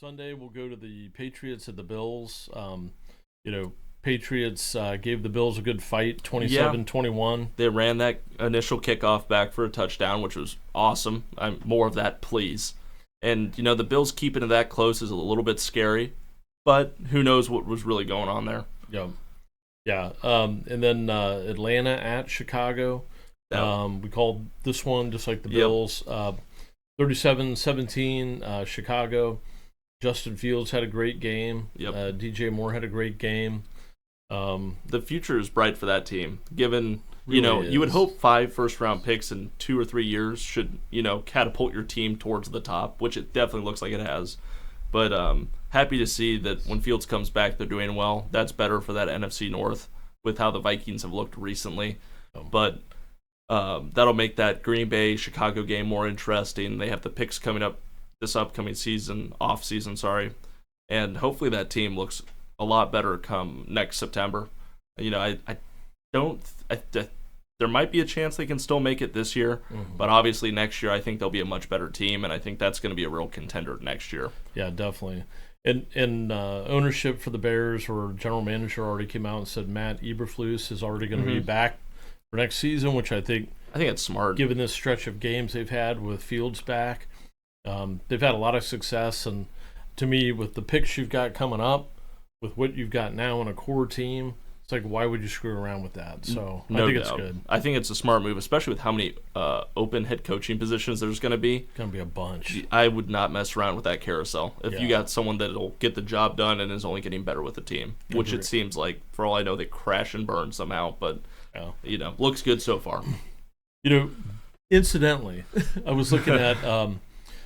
Sunday we'll go to the Patriots at the Bills. Patriots gave the Bills a good fight, 27-21. They ran that initial kickoff back for a touchdown, which was awesome. More of that, please. And, the Bills keeping it that close is a little bit scary, but who knows what was really going on there. Yeah. And then Atlanta at Chicago. We called this one just like the Bills. 37-17, Chicago. Justin Fields had a great game. DJ Moore had a great game. The future is bright for that team, given, Really you would hope 5 first-round picks in 2 or 3 years should, catapult your team towards the top, which it definitely looks like it has. But happy to see that when Fields comes back, they're doing well. That's better for that NFC North with how the Vikings have looked recently. But that'll make that Green Bay-Chicago game more interesting. They have the picks coming up this upcoming off-season, and hopefully that team looks a lot better come next September. There might be a chance they can still make it this year, but obviously next year I think they'll be a much better team, and I think that's going to be a real contender next year. Yeah, definitely. And ownership for the Bears, or general manager, already came out and said Matt Eberflus is already going to be back for next season, which I think it's smart. Given this stretch of games they've had with Fields back, they've had a lot of success, and to me, with the picks you've got coming up, with what you've got now in a core team, it's like, why would you screw around with that? So I think it's good. I think it's a smart move, especially with how many open head coaching positions there's going to be. Going to be a bunch. I would not mess around with that carousel. If you got someone that'll get the job done and is only getting better with the team, which it seems like, for all I know, they crash and burn somehow, but, looks good so far. Incidentally, I was looking at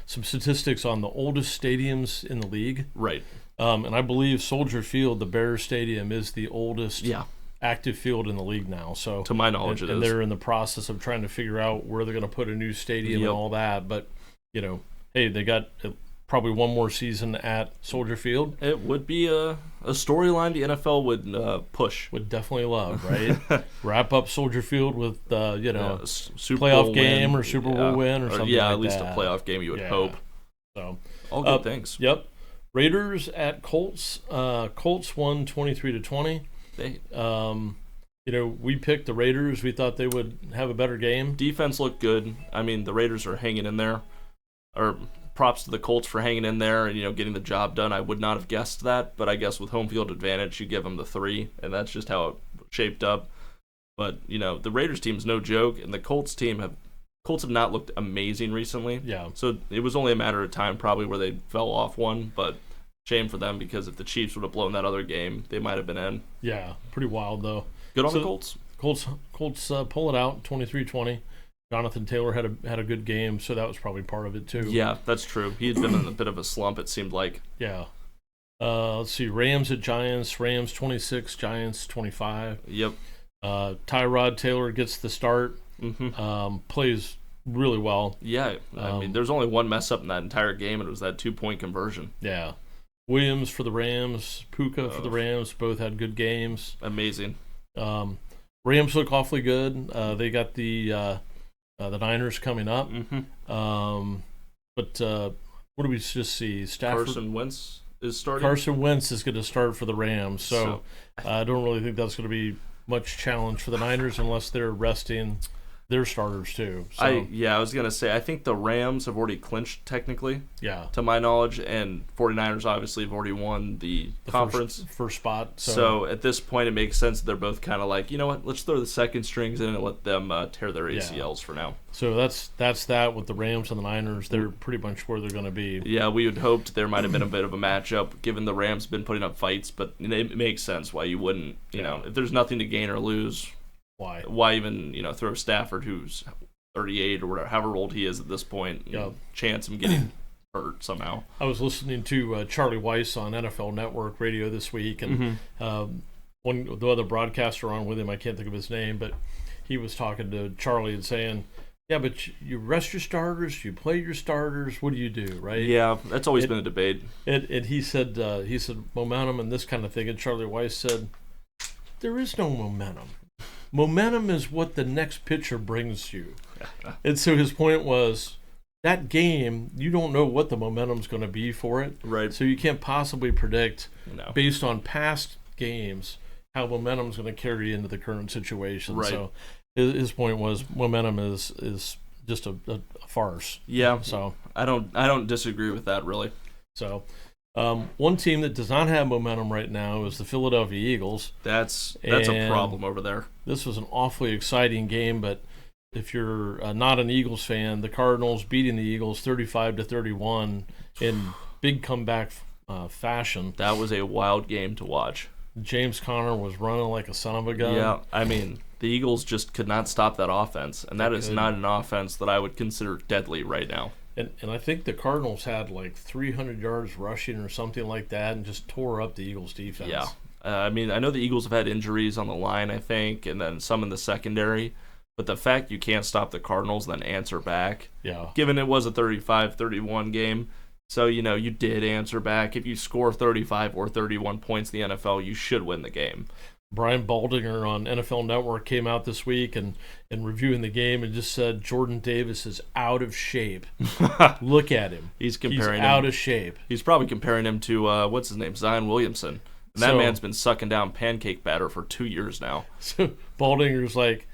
some statistics on the oldest stadiums in the league. Right. And I believe Soldier Field, the Bears Stadium, is the oldest active field in the league now. So to my knowledge, it is. And they're in the process of trying to figure out where they're going to put a new stadium and all that. But, hey, they got probably one more season at Soldier Field. It would be a storyline the NFL would push. Would definitely love, right? Wrap up Soldier Field with, Super playoff Bowl game win. or Super Bowl win or something like that. Yeah, at least a playoff game you would hope. So all good things. Yep. Raiders at Colts. Colts won 23-20. We picked the Raiders. We thought they would have a better game. Defense looked good. I mean, the Raiders are hanging in there. Or props to the Colts for hanging in there and getting the job done. I would not have guessed that, but I guess with home field advantage, you give them the 3, and that's just how it shaped up. But the Raiders team is no joke, and the Colts have not looked amazing recently. Yeah. So it was only a matter of time probably where they fell off one, but shame for them, because if the Chiefs would have blown that other game, they might have been in. Yeah, pretty wild though. Good on the Colts. Colts pull it out 23-20. Jonathan Taylor had a good game, so that was probably part of it too. Yeah, that's true. He had been in a bit of a slump, it seemed like. Yeah. Let's see. Rams at Giants. Rams 26, Giants 25. Yep. Tyrod Taylor gets the start. Plays really well. Yeah, I mean, there's only one mess up in that entire game, and it was that 2-point conversion. Yeah. Williams for the Rams, Puka for the Rams, both had good games. Amazing. Rams look awfully good. They got the Niners coming up. But what do we just see? Stafford, Carson Wentz is starting. Carson Wentz is going to start for the Rams, so I don't really think that's going to be much challenge for the Niners unless they're resting their starters too. So, I was gonna say, I think the Rams have already clinched technically. Yeah. To my knowledge, and 49ers obviously have already won the conference first spot. So at this point, it makes sense that they're both kind of like, you know what, let's throw the second strings in and let them tear their ACLs for now. So that's that with the Rams and the Niners. They're pretty much where they're going to be. Yeah, we had hoped there might have been a bit of a matchup, given the Rams have been putting up fights, but it makes sense why you wouldn't. You know, if there's nothing to gain or lose. Why even throw Stafford, who's 38 or whatever, however old he is at this point, chance him getting hurt somehow. I was listening to Charlie Weiss on NFL Network Radio this week, and the other broadcaster on with him, I can't think of his name, but he was talking to Charlie and saying, yeah, but you rest your starters, you play your starters, what do you do, right? Yeah, that's always been a debate. And he said momentum and this kind of thing, and Charlie Weiss said, there is no momentum. Momentum is what the next pitcher brings you. And so his point was, that game, you don't know what the momentum's going to be for it. Right. So you can't possibly predict, No. based on past games, how momentum's going to carry into the current situation. Right. So his point was momentum is just a farce. Yeah. So I don't disagree with that really. So one team that does not have momentum right now is the Philadelphia Eagles. That's a problem over there. This was an awfully exciting game, but if you're not an Eagles fan, the Cardinals beating the Eagles 35-31 in big comeback fashion. That was a wild game to watch. James Conner was running like a son of a gun. Yeah, I mean, the Eagles just could not stop that offense, and that is not an offense that I would consider deadly right now. And I think the Cardinals had like 300 yards rushing or something like that and just tore up the Eagles' defense. Yeah. I mean, I know the Eagles have had injuries on the line, I think, and then some in the secondary. But the fact you can't stop the Cardinals and then answer back, given it was a 35-31 game, so, you did answer back. If you score 35 or 31 points in the NFL, you should win the game. Brian Baldinger on NFL Network came out this week and reviewing the game and just said Jordan Davis is out of shape. Look at him. He's out of shape. He's probably comparing him to, what's his name, Zion Williamson. And that man's been sucking down pancake batter for 2 years now. So Baldinger's like,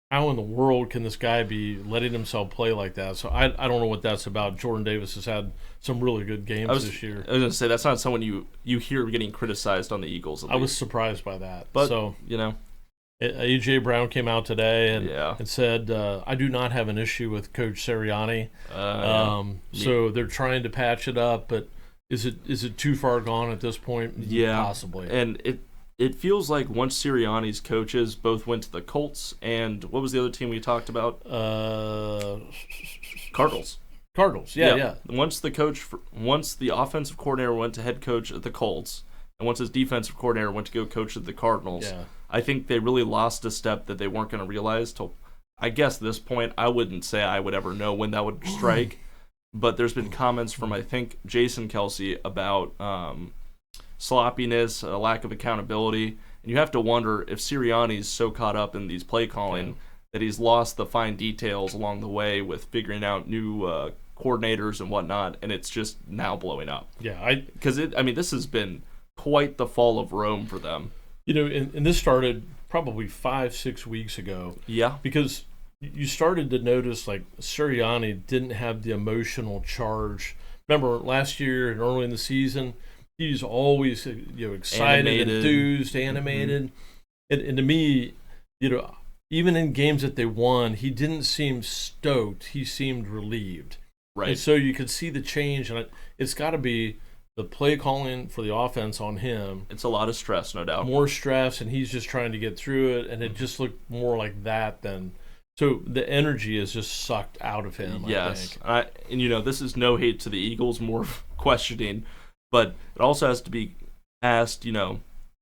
how in the world can this guy be letting himself play like that? So I don't know what that's about. Jordan Davis has had some really good games this year. I was going to say, that's not someone you hear getting criticized on the Eagles. I was surprised by that. But, so, A.J. A.J. Brown came out today and said, I do not have an issue with Coach Sirianni. So they're trying to patch it up, but is it too far gone at this point? Yeah. Possibly. And it feels like once Sirianni's coaches both went to the Colts and what was the other team we talked about? Cardinals. Yeah. Once the offensive coordinator went to head coach at the Colts, and once his defensive coordinator went to go coach at the Cardinals, I think they really lost a step that they weren't going to realize till, I guess, this point. I wouldn't say I would ever know when that would strike, but there's been comments from, I think, Jason Kelsey about sloppiness, a lack of accountability, and you have to wonder if Sirianni's so caught up in these play calling that he's lost the fine details along the way with figuring out new coordinators and whatnot, and it's just now blowing up. Yeah, because this has been quite the fall of Rome for them. And this started probably 5-6 weeks ago. Yeah, because you started to notice like Sirianni didn't have the emotional charge. Remember last year and early in the season, he's always excited, enthused, animated, and to me, even in games that they won, he didn't seem stoked. He seemed relieved. Right. And so you could see the change, and it's got to be the play calling for the offense on him. It's a lot of stress, no doubt. More stress, and he's just trying to get through it, and it just looked more like that than. So the energy is just sucked out of him. Yes, I think. And this is no hate to the Eagles, more questioning. But it also has to be asked,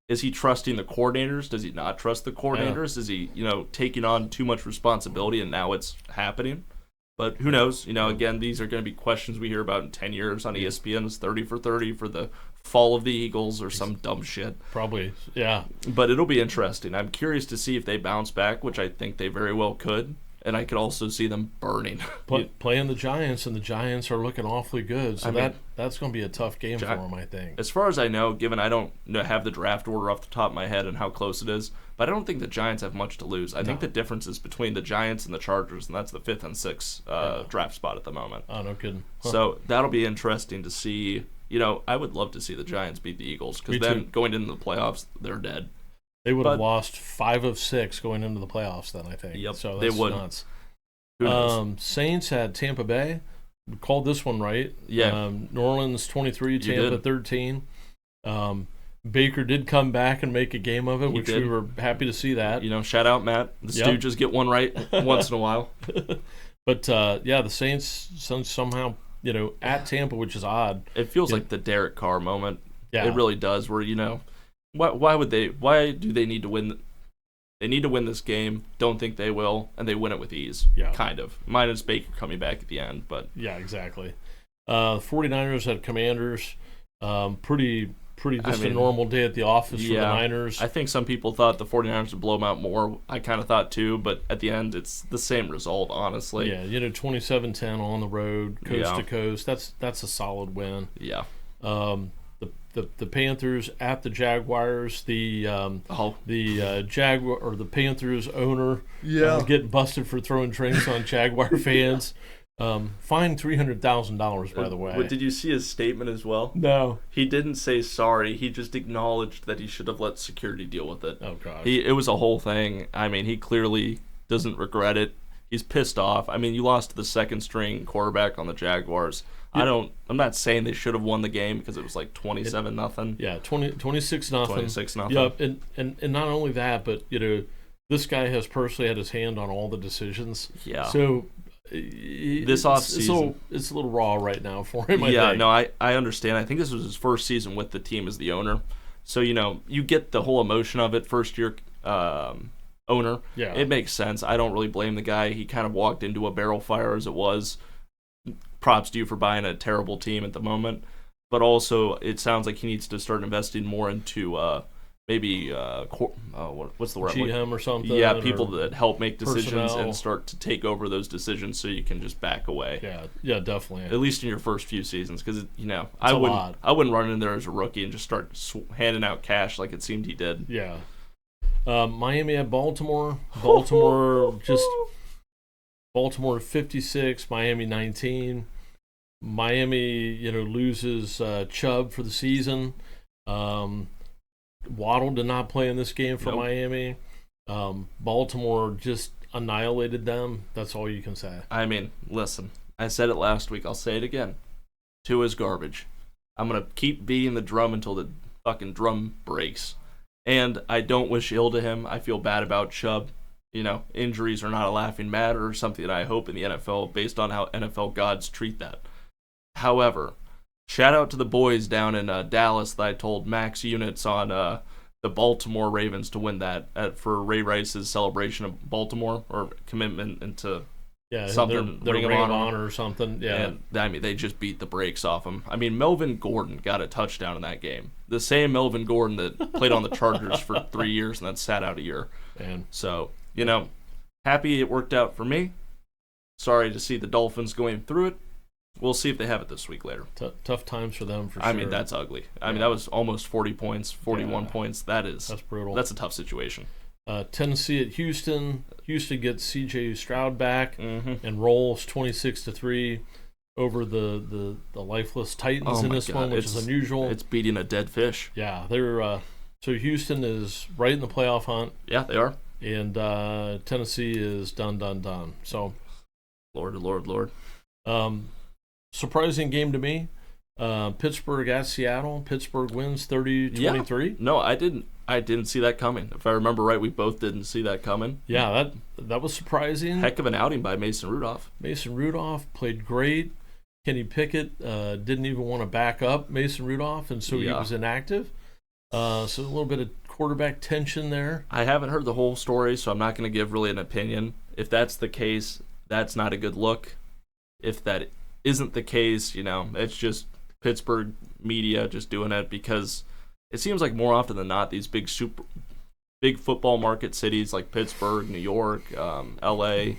is he trusting the coordinators? Does he not trust the coordinators? Is he, taking on too much responsibility and now it's happening? But who knows? Again, these are going to be questions we hear about in 10 years on ESPN's 30 for 30 for the fall of the Eagles or some dumb shit. Probably, yeah. But it'll be interesting. I'm curious to see if they bounce back, which I think they very well could. And I could also see them burning. Playing the Giants, and the Giants are looking awfully good. So that's going to be a tough game for them, I think. As far as I know, given I don't have the draft order off the top of my head and how close it is, but I don't think the Giants have much to lose. I think the difference is between the Giants and the Chargers, and that's the 5th and 6th draft spot at the moment. Oh, no kidding. Huh. So that'll be interesting to see. I would love to see the Giants beat the Eagles, because then going into the playoffs, they're dead. They would have lost 5 of 6 going into the playoffs then, I think. Yep, so they would. Nuts. Who knows? Saints had Tampa Bay. We called this one right. Yeah. New Orleans 23, Tampa 13. Baker did come back and make a game of it, which we were happy to see that. Shout out, Matt. The Stooges get one right once in a while. But, the Saints somehow, at Tampa, which is odd. It feels like the Derek Carr moment. Yeah. It really does, where, why do they need to win? They need to win this game. Don't think they will, and they win it with ease. Yeah. Kind of. Minus Baker coming back at the end, but yeah, exactly. 49ers had Commanders. Pretty pretty just a normal day at the office for the Niners. I think some people thought the 49ers would blow them out more. I kind of thought too, but at the end, it's the same result, honestly. Yeah, 27-10 on the road, coast to coast. That's a solid win. Yeah. The Panthers at the Jaguars. The Jaguar or the Panthers owner getting busted for throwing drinks on Jaguar fans. Fined $300,000, by the way. But did you see his statement as well? No. He didn't say sorry. He just acknowledged that he should have let security deal with it. Oh, gosh. It was a whole thing. I mean, he clearly doesn't regret it. He's pissed off. I mean, you lost to the second-string quarterback on the Jaguars. I'm not saying they should have won the game because it was like 27-0. Yeah, 26-0. 26-0. Yep, and not only that, but this guy has personally had his hand on all the decisions. Yeah. So this offseason, it's a little raw right now for him. I understand. I think this was his first season with the team as the owner. So you get the whole emotion of it. First year owner. Yeah. It makes sense. I don't really blame the guy. He kind of walked into a barrel fire as it was. Props to you for buying a terrible team at the moment, but also it sounds like he needs to start investing more into maybe what's the word? GM or something. Yeah, people that help make decisions personnel. and start to take over those decisions, so you can just back away. Yeah, definitely. At least in your first few seasons, because I wouldn't run in there as a rookie and just start handing out cash like it seemed he did. Yeah. Miami at Baltimore. Baltimore 56, Miami 19. Miami, loses Chubb for the season. Waddle did not play in this game for Miami. Baltimore just annihilated them. That's all you can say. I mean, listen, I said it last week. I'll say it again. Tua is garbage. I'm going to keep beating the drum until the fucking drum breaks. And I don't wish ill to him. I feel bad about Chubb. Injuries are not a laughing matter or something that I hope in the NFL based on how NFL gods treat that. However, shout out to the boys down in Dallas that I told max units on the Baltimore Ravens to win that for Ray Rice's celebration of Baltimore or commitment into something. Their Ring of Honor or something. Yeah. And, I mean, they just beat the brakes off him. I mean, Melvin Gordon got a touchdown in that game. The same Melvin Gordon that played on the Chargers for 3 years and then sat out a year. And so, happy it worked out for me. Sorry to see the Dolphins going through it. We'll see if they have it this week later. Tough times for them, for sure. I mean, that's ugly. I mean, that was almost 40 points, 41 points. That's brutal. That's a tough situation. Tennessee at Houston. Houston gets C.J. Stroud back and rolls 26-3 over the lifeless Titans in this one, which is unusual. It's beating a dead fish. Yeah, they're so Houston is right in the playoff hunt. Yeah, they are. And Tennessee is done. So, Lord. Surprising game to me. Pittsburgh at Seattle. Pittsburgh wins 30-23. Yeah. No, I didn't see that coming. If I remember right, we both didn't see that coming. Yeah, that was surprising. Heck of an outing by Mason Rudolph. Mason Rudolph played great. Kenny Pickett didn't even want to back up Mason Rudolph, and so he was inactive. So a little bit of quarterback tension there. I haven't heard the whole story, so I'm not going to give really an opinion. If that's the case, that's not a good look. If that isn't the case, it's just Pittsburgh media just doing it because it seems like more often than not these big football market cities like Pittsburgh, New York, L.A.,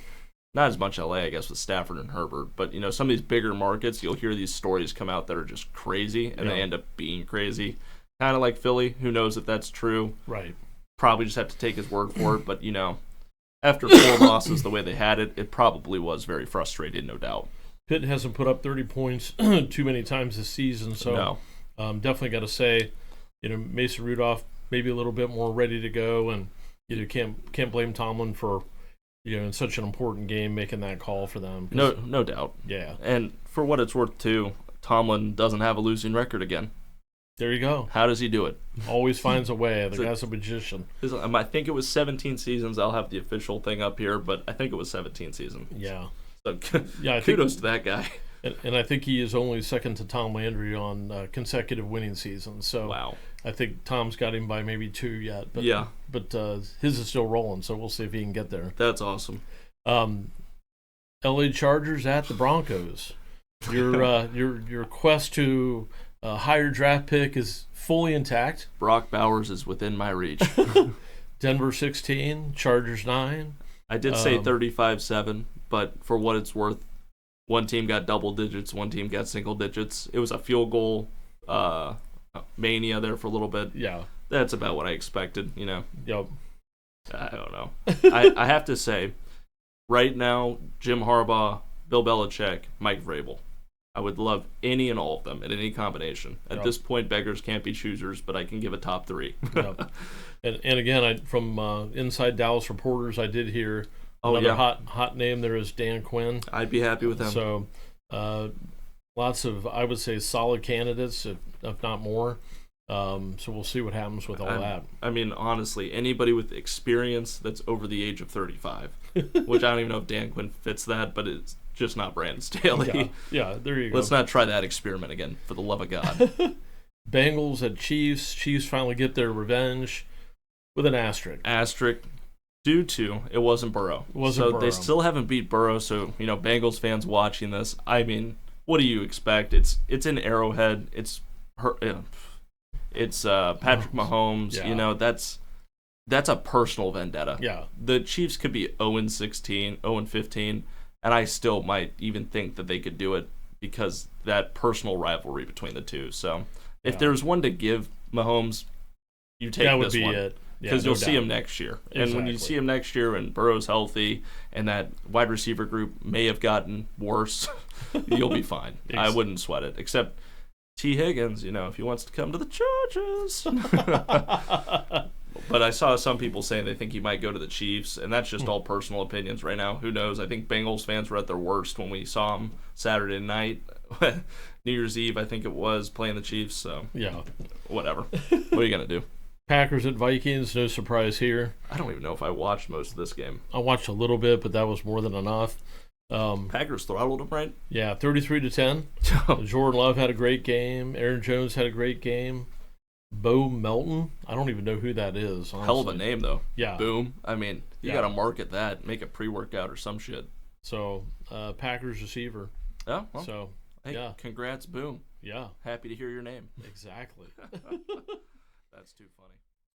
not as much L.A. I guess with Stafford and Herbert, but some of these bigger markets, you'll hear these stories come out that are just crazy and they end up being crazy. Kind of like Philly. Who knows if that's true? Right. Probably just have to take his word for it. But, after 4 losses the way they had it, it probably was very frustrating, no doubt. Pitt hasn't put up 30 points too many times this season, so definitely got to say, Mason Rudolph maybe a little bit more ready to go, and can't blame Tomlin for, in such an important game making that call for them. No doubt. Yeah. And for what it's worth, too, Tomlin doesn't have a losing record again. There you go. How does he do it? Always finds a way. The guy's a magician. I think it was 17 seasons. I'll have the official thing up here, but I think it was 17 seasons. Yeah. So kudos to that guy. And I think he is only second to Tom Landry on consecutive winning seasons. So wow. I think Tom's got him by maybe 2 yet. But, yeah. But his is still rolling, so we'll see if he can get there. That's awesome. L.A. Chargers at the Broncos. Your quest to higher draft pick is fully intact. Brock Bowers is within my reach. Denver 16, Chargers 9. I did say 35-7, but for what it's worth, one team got double digits, one team got single digits. It was a field goal mania there for a little bit. Yeah. That's about what I expected, Yep. I don't know. I have to say, right now, Jim Harbaugh, Bill Belichick, Mike Vrabel. I would love any and all of them in any combination. At this point, beggars can't be choosers, but I can give a top 3. Yep. And again, from Inside Dallas Reporters, I did hear another hot name there is Dan Quinn. I'd be happy with him. So lots of, I would say, solid candidates, if not more. So we'll see what happens with all that. I mean, honestly, anybody with experience that's over the age of 35, which I don't even know if Dan Quinn fits that, but it's just not Brandon Staley. Yeah, there you go. Let's not try that experiment again, for the love of God. Bengals at Chiefs. Chiefs finally get their revenge with an asterisk. Asterisk due to it wasn't Burrow. They still haven't beat Burrow, so, Bengals fans watching this, I mean, what do you expect? It's in Arrowhead. It's Patrick Mahomes. Yeah. That's a personal vendetta. Yeah. The Chiefs could be 0-16, 0-15, and I still might even think that they could do it because that personal rivalry between the two. So if there's one to give Mahomes, you take that this would be one. it. Because you'll see him next year. Exactly. And when you see him next year and Burrow's healthy and that wide receiver group may have gotten worse, you'll be fine. I wouldn't sweat it. Except T. Higgins, if he wants to come to the Chargers. But I saw some people saying they think he might go to the Chiefs, and that's just all personal opinions right now. Who knows? I think Bengals fans were at their worst when we saw him Saturday night. New Year's Eve, I think it was, playing the Chiefs. So, yeah, whatever. What are you going to do? Packers at Vikings, no surprise here. I don't even know if I watched most of this game. I watched a little bit, but that was more than enough. Packers throttled them, right? Yeah, 33-10. Jordan Love had a great game. Aaron Jones had a great game. Bo Melton, I don't even know who that is. Honestly. Hell of a name, though. Yeah. Boom. I mean, you got to market that, make a pre-workout or some shit. So, Packers receiver. Yeah. Well, so, hey, congrats, Boom. Yeah. Happy to hear your name. Exactly. That's too funny.